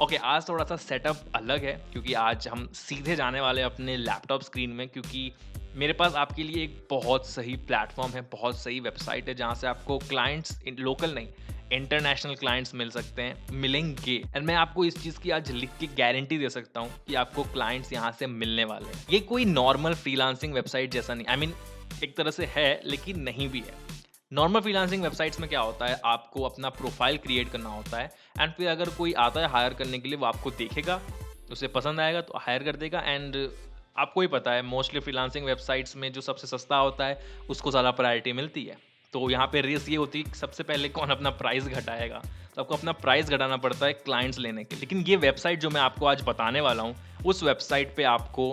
Okay, आज थोड़ा-सा setup अलग है क्योंकि आज हम सीधे जाने वाले हैं अपने लैपटॉप स्क्रीन में क्योंकि मेरे पास आपके लिए एक बहुत सही प्लेटफ़ॉर्म है, बहुत सही वेबसाइट है जहाँ से आपको क्लाइंट्स इन लोकल नहीं, इंटरनेशनल क्लाइंट्स मिल सकते हैं, मिलेंगे एंड मैं आपको इस चीज़ की आज लिख के गारंटी दे सकता हूँ कि आपको क्लाइंट्स यहाँ से मिलने वाले हैं। ये कोई नॉर्मल फ्रीलांसिंग वेबसाइट जैसा नहीं, आई मीन एक तरह से है लेकिन नहीं भी है। नॉर्मल फ्रीलांसिंग वेबसाइट्स में क्या होता है, आपको अपना प्रोफाइल क्रिएट करना होता है एंड फिर अगर कोई आता है हायर करने के लिए, वो आपको देखेगा, उसे पसंद आएगा तो हायर कर देगा एंड आपको ही पता है मोस्टली फ्रीलांसिंग वेबसाइट्स में जो सबसे सस्ता होता है उसको ज़्यादा प्रायोरिटी मिलती है। तो यहाँ पे रेस ये होती है कि सबसे पहले कौन अपना प्राइस घटाएगा, तो आपको अपना प्राइस घटाना पड़ता है क्लाइंट्स लेने के लिए। लेकिन ये वेबसाइट जो मैं आपको आज बताने वाला हूँ, उस वेबसाइट पे आपको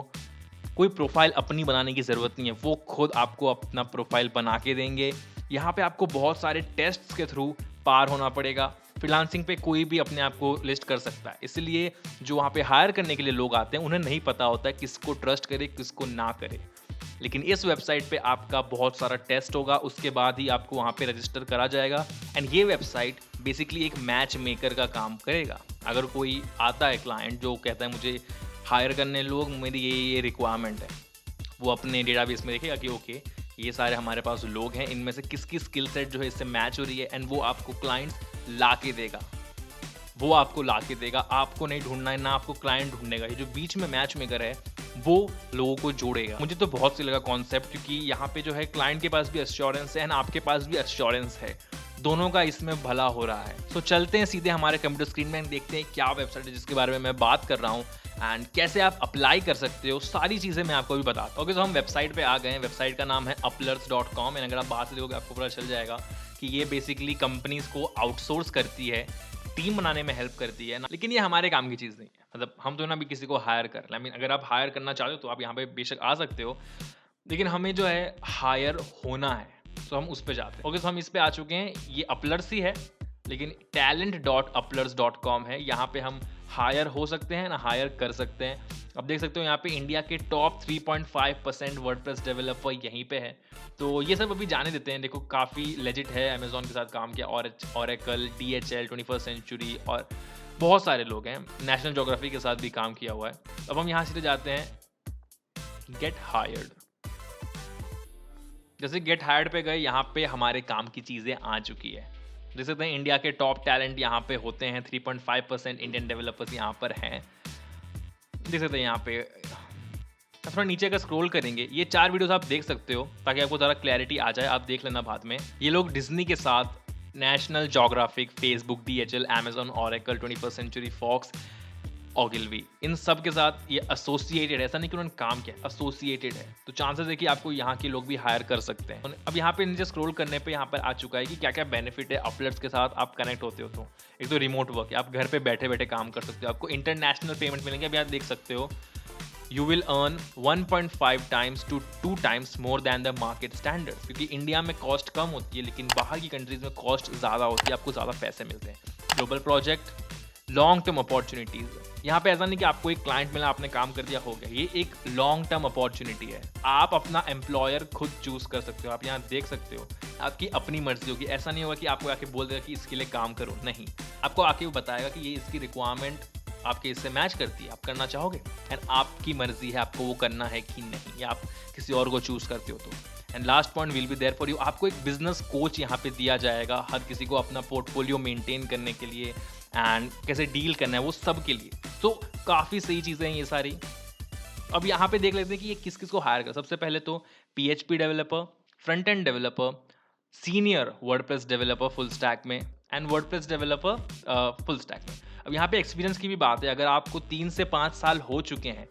कोई प्रोफाइल अपनी बनाने की ज़रूरत नहीं है, वो खुद आपको अपना प्रोफाइल बना के देंगे। यहाँ पे आपको बहुत सारे टेस्ट्स के थ्रू पार होना पड़ेगा। फ्रीलांसिंग पे कोई भी अपने आप को लिस्ट कर सकता है, इसलिए जो वहाँ पे हायर करने के लिए लोग आते हैं उन्हें नहीं पता होता है किसको ट्रस्ट करे, किसको ना करे। लेकिन इस वेबसाइट पे आपका बहुत सारा टेस्ट होगा, उसके बाद ही आपको वहाँ पे रजिस्टर करा जाएगा एंड ये वेबसाइट बेसिकली एक मैच मेकर का काम करेगा। अगर कोई आता है क्लाइंट जो कहता है मुझे हायर करने लोग, मेरी ये रिक्वायरमेंट है, वो अपने डेटाबेस में देखेगा कि ओके ये सारे हमारे पास लोग हैं, इनमें से किसकी स्किल सेट जो है इससे मैच हो रही है एंड वो आपको क्लाइंट्स ला के देगा। वो आपको ला के देगा, आपको नहीं ढूंढना है, ना आपको क्लाइंट ढूंढेगा। ये जो बीच में मैच मेकर है वो लोगों को जोड़ेगा। मुझे तो बहुत सही लगा कॉन्सेप्ट क्योंकि यहाँ पे जो है क्लाइंट के पास भी एश्योरेंस है एंड आपके पास भी एश्योरेंस है, दोनों का इसमें भला हो रहा है। तो चलते हैं सीधे हमारे कंप्यूटर स्क्रीन में, देखते हैं क्या वेबसाइट है जिसके बारे में मैं बात कर रहा हूँ एंड कैसे आप अप्लाई कर सकते हो, सारी चीज़ें मैं आपको भी बताता हूँ। ओके, तो हम वेबसाइट पे आ गए हैं। वेबसाइट का नाम है uplerts.com एंड अगर आप बात से देखोगे आपको पता चल जाएगा कि ये बेसिकली कंपनीज को आउटसोर्स करती है, टीम बनाने में हेल्प करती है ना। लेकिन ये हमारे काम की चीज़ नहीं है, मतलब हम तो ना भी किसी को हायर कर, आई मीन अगर आप हायर करना चाहते हो तो आप यहाँ पे बेशक आ सकते हो, लेकिन हमें जो है हायर होना है तो हम उस पे जाते हैं। ओके, तो हम इस पे आ चुके हैं। ये अपलर्स ही है लेकिन talent.uplerts.com है। यहाँ पे हम हायर हो सकते हैं ना, हायर कर सकते हैं। अब देख सकते हो यहाँ पे इंडिया के टॉप 3.5% वर्डप्रेस डेवलपर यहीं पे है। तो ये सब अभी जाने देते हैं। देखो काफ़ी लेजिट है, अमेजोन के साथ काम किया, ओरेकल, DHL, 21st सेंचुरी और बहुत सारे लोग हैं। नेशनल ज्योग्राफी के साथ भी काम किया हुआ है। अब हम यहाँ सीधे जाते हैं गेट हायर्ड। जैसे गेट हायर्ड पे गए, यहाँ पे हमारे काम की चीज़ें आ चुकी है। देख सकते हैं इंडिया के टॉप टैलेंट यहाँ पे होते हैं, 3.5% इंडियन डेवलपर्स यहाँ पर हैं। देख सकते हैं यहाँ पे थोड़ा नीचे का स्क्रॉल करेंगे, ये 4 वीडियोस आप देख सकते हो ताकि आपको ज़रा क्लैरिटी आ जाए, आप देख लेना बाद में। ये लोग डिज्नी के साथ, National Geographic, Facebook, DHL, Amazon, Oracle, 21st century Fox, Ogilvy, इन सब के साथ ये एसोसिएटेड है। ऐसा नहीं कि उन्होंने काम किया, एसोसिएटेड है, तो चांसेस है कि आपको यहाँ के लोग भी हायर कर सकते हैं। अब यहाँ पे नीचे स्क्रॉल करने पे यहाँ पर आ चुका है कि क्या क्या बेनिफिट है अपलर्ट्स के साथ आप कनेक्ट होते हो। तो एक तो रिमोट वर्क है, आप घर पे बैठे बैठे काम कर सकते हो, आपको इंटरनेशनल पेमेंट मिलेंगे। अभी आप देख सकते हो you will earn 1.5 times to 2 times more than the market standard, क्योंकि इंडिया में कॉस्ट कम होती है लेकिन बाहर की कंट्रीज में कॉस्ट ज़्यादा होती है, आपको ज़्यादा पैसे मिलते हैं। Global project, long term opportunities. यहाँ पे ऐसा नहीं कि आपको एक क्लाइंट मिला, आपने काम कर दिया, हो गया। ये एक लॉन्ग टर्म अपॉर्चुनिटी है। आप अपना एम्प्लॉयर खुद चूज कर सकते हो। आप यहाँ देख सकते हो, आपकी अपनी मर्जी होगी। ऐसा नहीं होगा कि आपको आके बोल देगा कि इसके लिए काम करो, नहीं, आपको आके वो बताएगा कि ये इसकी रिक्वायरमेंट आपके इससे मैच करती है, आप करना चाहोगे एंड आपकी मर्जी है आपको वो करना है कि नहीं, या आप किसी और को चूज करते हो तो। And last point, will be there for you. आपको एक बिजनेस कोच यहाँ पे दिया जाएगा हर किसी को अपना पोर्टफोलियो मेंटेन करने के लिए एंड कैसे डील करना है वो सब के लिए। तो काफ़ी सही चीज़ें हैं ये सारी। अब यहाँ पे देख लेते हैं कि ये किस किस को हायर कर। सबसे पहले तो PHP developer, front end developer, senior WordPress developer full stack में and WordPress developer full stack में। अब यहाँ पे एक्सपीरियंस की भी बात है। अगर आपको 3 से 5 साल हो चुके हैं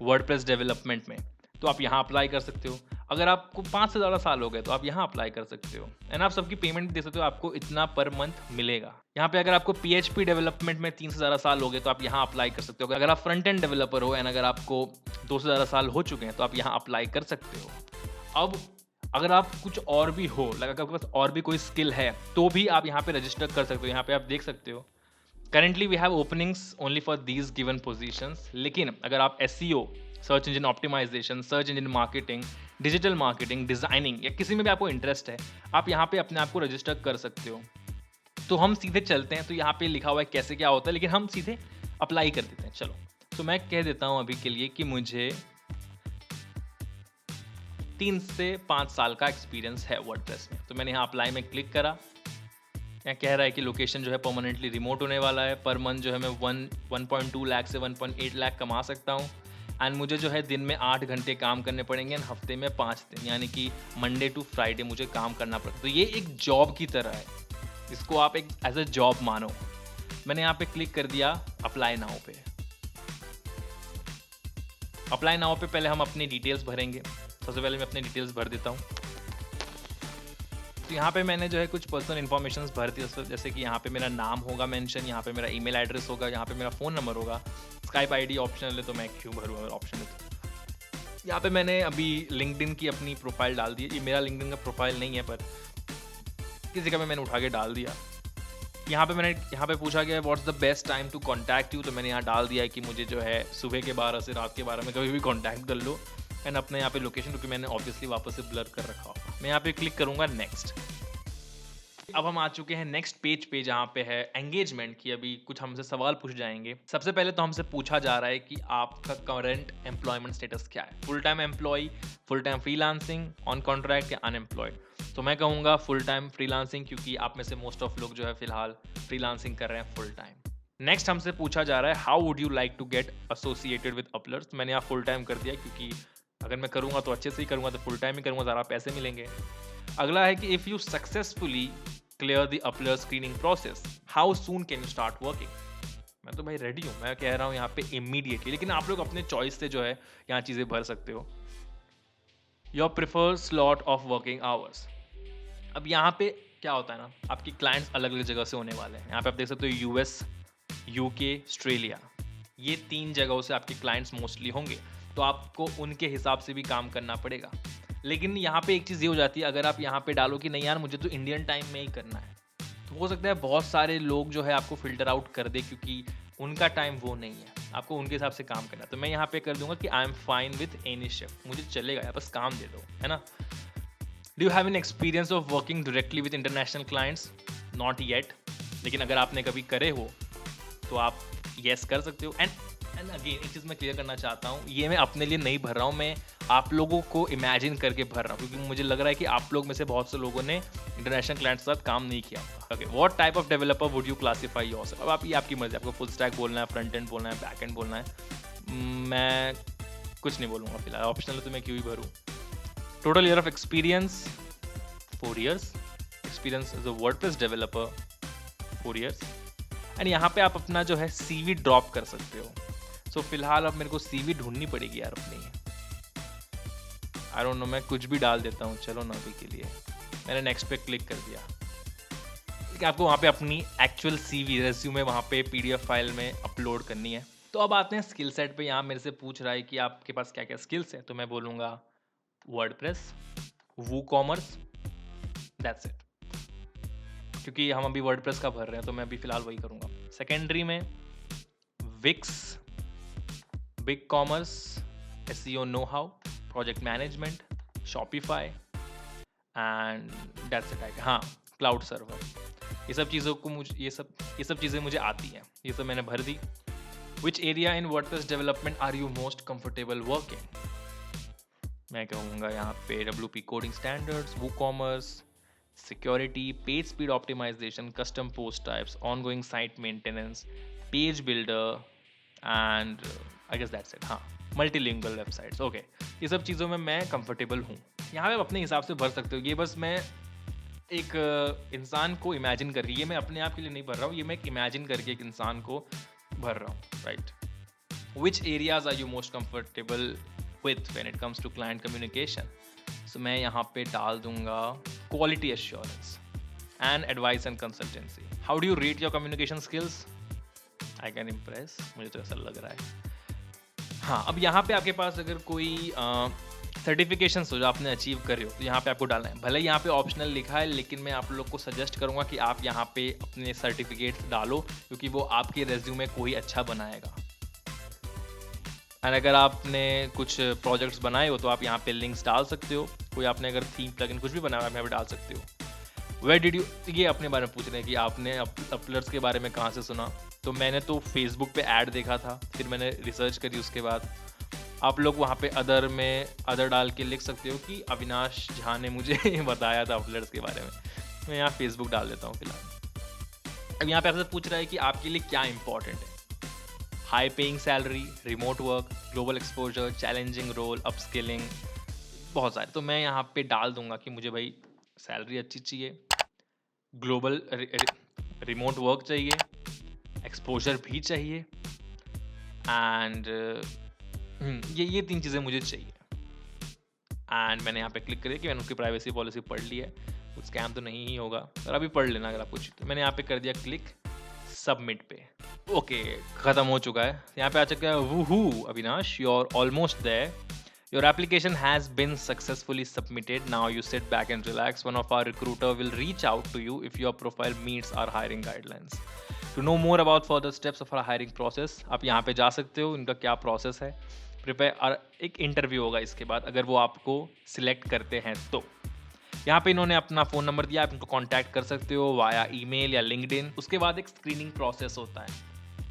वर्डप्रेस डेवलपमेंट में तो आप यहाँ अप्लाई कर सकते हो। अगर आपको 5 से ज़्यादा साल हो गए तो आप यहाँ अप्लाई कर सकते हो एंड आप सबकी पेमेंट भी दे सकते हो, आपको इतना पर मंथ मिलेगा। यहाँ पे अगर आपको PHP डेवलपमेंट में 3 से ज़्यादा साल हो गए तो आप यहाँ अप्लाई कर सकते हो। अगर आप फ्रंट एंड डेवलपर हो एंड अगर आपको 2 से ज़्यादा साल हो चुके हैं तो आप यहाँ अप्लाई कर सकते हो। अब अगर आप कुछ और भी हो, अगर आपके पास और भी कोई स्किल है तो भी आप यहाँ पे रजिस्टर कर सकते हो। यहाँ पे आप देख सकते हो currently we have openings only for these given positions. लेकिन अगर आप SEO, search engine optimisation, search engine marketing, digital marketing, designing या किसी में भी आपको इंटरेस्ट है, आप यहाँ पे अपने आप को रजिस्टर कर सकते हो। तो हम सीधे चलते हैं। तो यहाँ पे लिखा हुआ है कैसे क्या होता है, लेकिन हम सीधे अप्लाई कर देते हैं। चलो, तो मैं कह देता हूँ अभी के लिए कि मुझे 3 से 5 साल का एक्सपीरियंस है वर्डप्रेस में। तो मैंने यहाँ अप्लाई में क्लिक करा। यहाँ कह रहा है कि लोकेशन जो है परमानेंटली रिमोट होने वाला है। पर मंथ जो है मैं 1.2 लाख से 1.8 लाख कमा सकता हूँ। एंड मुझे जो है दिन में 8 घंटे काम करने पड़ेंगे एंड हफ्ते में 5 दिन, यानी कि मंडे टू फ्राइडे मुझे काम करना पड़ेगा। तो ये एक जॉब की तरह है, इसको आप एक एज अ जॉब मानो। मैंने यहाँ पे क्लिक कर दिया अप्लाई नाउ पे। अप्लाई नाउ पे पहले हम अपनी डिटेल्स भरेंगे। सबसे पहले मैं अपनी डिटेल्स भर देता हूँ। तो यहाँ पे मैंने जो है कुछ पर्सनल इन्फॉर्मेशन भर दी, जैसे कि यहाँ पे मेरा नाम होगा मेंशन, यहाँ पे मेरा ईमेल एड्रेस होगा, यहाँ पे मेरा फ़ोन नंबर होगा। स्काइप आईडी ऑप्शनल है तो मैं क्यों भरूँ अगर ऑप्शन है तो। यहाँ पे मैंने अभी लिंक्डइन की अपनी प्रोफाइल डाल दी है। ये मेरा लिंक्डइन का प्रोफाइल नहीं है पर किसी का भी मैंने उठा के डाल दिया। यहाँ पे पूछा गया है what's the best time to contact you, तो मैंने यहाँ डाल दिया है कि मुझे जो है सुबह के 12 से रात के 12 में कभी भी कॉन्टैक्ट कर लो। एंड अपने यहाँ पे लोकेशन, क्योंकि मैंने ऑब्वियसली वापस से ब्लर कर रखा होगा। मैं यहाँ पे क्लिक करूँगा नेक्स्ट। अब हम आ चुके हैं नेक्स्ट पेज पे, जहाँ पे है एंगेजमेंट की। अभी कुछ हमसे सवाल पूछ जाएंगे। सबसे पहले तो हमसे पूछा जा रहा है कि आपका करंट एम्प्लॉयमेंट स्टेटस क्या है, full time employ, full time freelancing, on contract या अनएम्प्लॉयड। तो मैं कहूँगा फुल टाइम फ्रीलांसिंग, क्योंकि आप में से मोस्ट ऑफ लोग जो है फिलहाल फ्रीलांसिंग कर रहे हैं फुल टाइम। नेक्स्ट हमसे पूछा जा रहा है how would you like to get associated with Uplers. मैंने यहाँ फुल टाइम कर दिया, क्योंकि अगर मैं करूँगा तो अच्छे से ही करूँगा, तो फुल टाइम ही करूँगा, ज़्यादा पैसे मिलेंगे। अगला है कि if you successfully clear the Upler screening process how soon can you start working. मैं तो भाई रेडी हूँ, मैं कह रहा हूँ यहाँ पे इमीडिएटली, लेकिन आप लोग अपने चॉइस से जो है यहाँ चीज़ें भर सकते हो। Your preferred slot of working hours. अब यहाँ पे क्या होता है ना, आपकी क्लाइंट्स अलग अलग जगह से होने वाले हैं। यहाँ पे आप देख सकते हो यूएस, यूके, ऑस्ट्रेलिया, ये 3 जगहों से आपके क्लाइंट्स मोस्टली होंगे। तो आपको उनके हिसाब से भी काम करना पड़ेगा। लेकिन यहाँ पे एक चीज़ ये हो जाती है, अगर आप यहाँ पे डालो कि नहीं यार मुझे तो इंडियन टाइम में ही करना है, तो हो सकता है बहुत सारे लोग जो है आपको फिल्टर आउट कर दे, क्योंकि उनका टाइम वो नहीं है, आपको उनके हिसाब से काम करना है। तो मैं यहाँ पे कर दूंगा कि I am fine with any shift, मुझे चलेगा यार, बस काम दे दो, है ना। Do you have an experience of working directly with international clients? Not yet, लेकिन अगर आपने कभी करे हो तो आप येस कर सकते हो। एंड अगेन एक चीज़ मैं क्लियर करना चाहता हूँ, ये मैं अपने लिए नहीं भर रहा हूँ, मैं आप लोगों को इमेजिन करके भर रहा हूँ, क्योंकि मुझे लग रहा है कि आप लोग में से बहुत से लोगों ने इंटरनेशनल क्लाइंट्स के साथ काम नहीं किया। Okay, what type of developer would you classify yourself. अब आप ये आपकी मर्जी, आपको फुल स्टैक बोलना है, फ्रंट एंड बोलना है, बैक एंड बोलना है। मैं कुछ नहीं बोलूँगा फिलहाल, ऑप्शनल है तो मैं क्यों ही भरूँ। Total year of experience 4 years, experience as a WordPress developer 4 years। And यहाँ पे आप अपना जो है CV ड्रॉप कर सकते हो। सो फिलहाल अब मेरे को CV ढूंढनी पड़ेगी यार अपनी। आई डोंट नो, मैं कुछ भी डाल देता हूँ, चलो ना अभी के लिए। मैंने नेक्स्ट पे क्लिक कर दिया। लेकिन आपको वहाँ पे अपनी एक्चुअल CV रेज्यूमे वहाँ पे PDF फाइल में अपलोड करनी है। तो अब आते हैं स्किल सेट पे। यहाँ मेरे से पूछ रहा है कि आपके पास क्या क्या स्किल्स हैं, तो मैं बोलूँगा वर्डप्रेस, वूकॉमर्स, दैट्स इट। क्योंकि हम अभी वर्डप्रेस का भर रहे हैं तो मैं अभी फिलहाल वही करूँगा। सेकेंडरी में Wix, BigCommerce, SEO know how, project management, Shopify and that's it. हाँ, क्लाउड सर्वर, ये सब चीज़ों को मुझे ये सब चीज़ें मुझे आती हैं, ये सब मैंने भर दी। Which area in WordPress development are you most comfortable working. मैं कहूँगा यहाँ पे WP coding standards, WooCommerce, security, page speed optimization, custom post types, ongoing site maintenance, page builder and I guess that's it। हाँ, multilingual websites। okay, ये सब चीज़ों में मैं comfortable हूँ। यहाँ पे आप अपने हिसाब से भर सकते हो। ये बस मैं एक इंसान को इमेजिन करके, ये मैं अपने आप के लिए नहीं भर रहा हूँ, ये मैं एक इमेजिन करके एक इंसान को भर रहा हूँ, right. Which areas are you most comfortable with when it comes to client communication. So मैं यहाँ पे डाल दूंगा quality assurance and advice and consultancy. How do you rate your communication skills? I can impress, मुझे तो ऐसा लग रहा है। हाँ, अब यहाँ पे आपके पास अगर कोई सर्टिफिकेशंस हो जो आपने अचीव करे हो तो यहाँ पे आपको डालना है। भले यहाँ पे ऑप्शनल लिखा है, लेकिन मैं आप लोग को सजेस्ट करूँगा कि आप यहाँ पे अपने सर्टिफिकेट्स डालो, क्योंकि वो आपके रेज्यूमे को ही अच्छा बनाएगा। एंड अगर आपने कुछ प्रोजेक्ट्स बनाए हो तो आप यहाँ पे लिंक्स डाल सकते हो। कोई आपने अगर थीम प्लगइन कुछ भी बनाया है, यहाँ पे डाल सकते हो। वेयर डिड यू, ये अपने बारे में पूछ रहे हैं कि आपने अपलर्स के बारे में कहाँ से सुना। तो मैंने तो फेसबुक पे ऐड देखा था, फिर मैंने रिसर्च करी उसके बाद। आप लोग वहाँ पे अदर डाल के लिख सकते हो कि अविनाश झा ने मुझे बताया था अपलर्स के बारे में। मैं यहाँ फेसबुक डाल देता हूँ फिलहाल। अब यहाँ पे आपसे पूछ रहा है कि आपके लिए क्या इंपॉर्टेंट है। High paying salary, remote work, global exposure, challenging role, upskilling, बहुत सारे। तो मैं यहाँ पे डाल दूंगा कि मुझे भाई सैलरी अच्छी चाहिए, ग्लोबल रिमोट वर्क चाहिए, एक्सपोजर भी चाहिए, एंड ये 3 चीज़ें मुझे चाहिए। एंड मैंने यहाँ पे क्लिक करिए कि मैंने उनकी प्राइवेसी पॉलिसी पढ़ ली है, कुछ स्कैम तो नहीं ही होगा, पर अभी पढ़ लेना अगर आप कुछ। तो मैंने यहाँ पे कर दिया क्लिक सबमिट पे। ओके, खत्म हो चुका है। यहाँ पे आ चुका है woohoo Avinash, you are almost there, your application has been successfully submitted, now you sit back and relax, one of our recruiter will reach out to you if your profile meets our hiring guidelines. To know more about further steps of our hiring process, आप यहाँ पे जा सकते हो, इनका क्या process है। Prepare एक इंटरव्यू होगा इसके बाद, अगर वो आपको सिलेक्ट करते हैं तो। यहाँ पे इन्होंने अपना फ़ोन नंबर दिया, आप इनको कांटेक्ट कर सकते हो वाया ईमेल या लिंक्डइन। उसके बाद एक स्क्रीनिंग प्रोसेस होता है,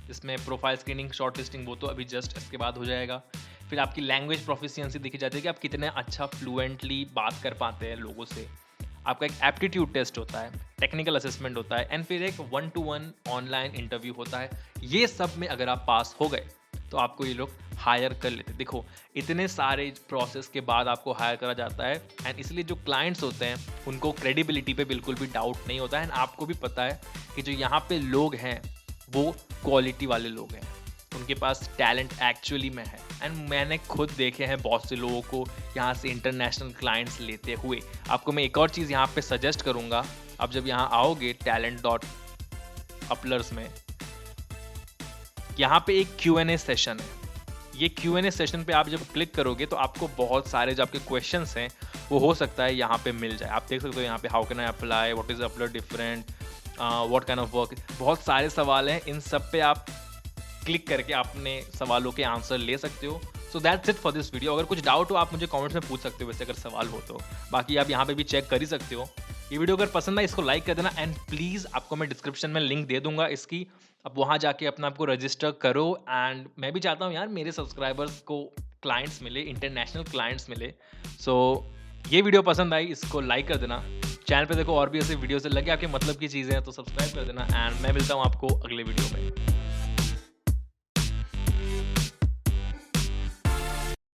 जिसमें प्रोफाइल स्क्रीनिंग, शॉर्ट लिस्टिंग, वो तो अभी जस्ट इसके बाद हो जाएगा। फिर आपकी लैंग्वेज प्रोफिशिएंसी देखी जाती है कि आप कितने अच्छा फ्लुएंटली बात कर पाते हैं लोगों से। आपका एक एप्टीट्यूड टेस्ट होता है, टेक्निकल असेसमेंट होता है, एंड फिर एक 1-to-1 ऑनलाइन इंटरव्यू होता है। ये सब में अगर आप पास हो गए तो आपको ये लोग हायर कर लेते। देखो, इतने सारे प्रोसेस के बाद आपको हायर करा जाता है, एंड इसलिए जो क्लाइंट्स होते हैं उनको क्रेडिबिलिटी पे बिल्कुल भी डाउट नहीं होता है। एंड आपको भी पता है कि जो यहाँ पे लोग हैं वो क्वालिटी वाले लोग हैं, उनके पास टैलेंट एक्चुअली में है। एंड मैंने खुद देखे हैं बहुत से लोगों को यहाँ से इंटरनेशनल क्लाइंट्स लेते हुए। आपको मैं एक और चीज़ यहाँ पे सजेस्ट करूँगा, आप जब यहाँ आओगे talent.applers में, यहाँ पे एक Q&A सेशन है। ये Q&A सेशन पे आप जब क्लिक करोगे तो आपको बहुत सारे जो आपके क्वेश्चंस हैं वो हो सकता है यहाँ पे मिल जाए। आप देख सकते हो यहाँ पे how can I apply, what is Upler different, what kind of work, बहुत सारे सवाल हैं। इन सब पे आप क्लिक करके अपने सवालों के आंसर ले सकते हो। So that's it for this video. अगर कुछ डाउट हो आप मुझे कमेंट्स में पूछ सकते हो, वैसे अगर सवाल हो तो। बाकी आप यहाँ पे भी चेक कर ही सकते हो। ये वीडियो अगर पसंद आए इसको लाइक कर देना, एंड प्लीज़ आपको मैं डिस्क्रिप्शन में लिंक दे दूंगा इसकी, अब वहाँ जाके अपना आपको रजिस्टर करो। एंड मैं भी चाहता हूँ यार मेरे सब्सक्राइबर्स को क्लाइंट्स मिले, इंटरनेशनल क्लाइंट्स मिले। सो ये वीडियो पसंद आई, इसको लाइक कर देना। चैनल पे देखो और भी ऐसे वीडियो से लगे आपके मतलब की चीज़ें हैं तो सब्सक्राइब कर देना, एंड मैं मिलता हूँ आपको अगले वीडियो में।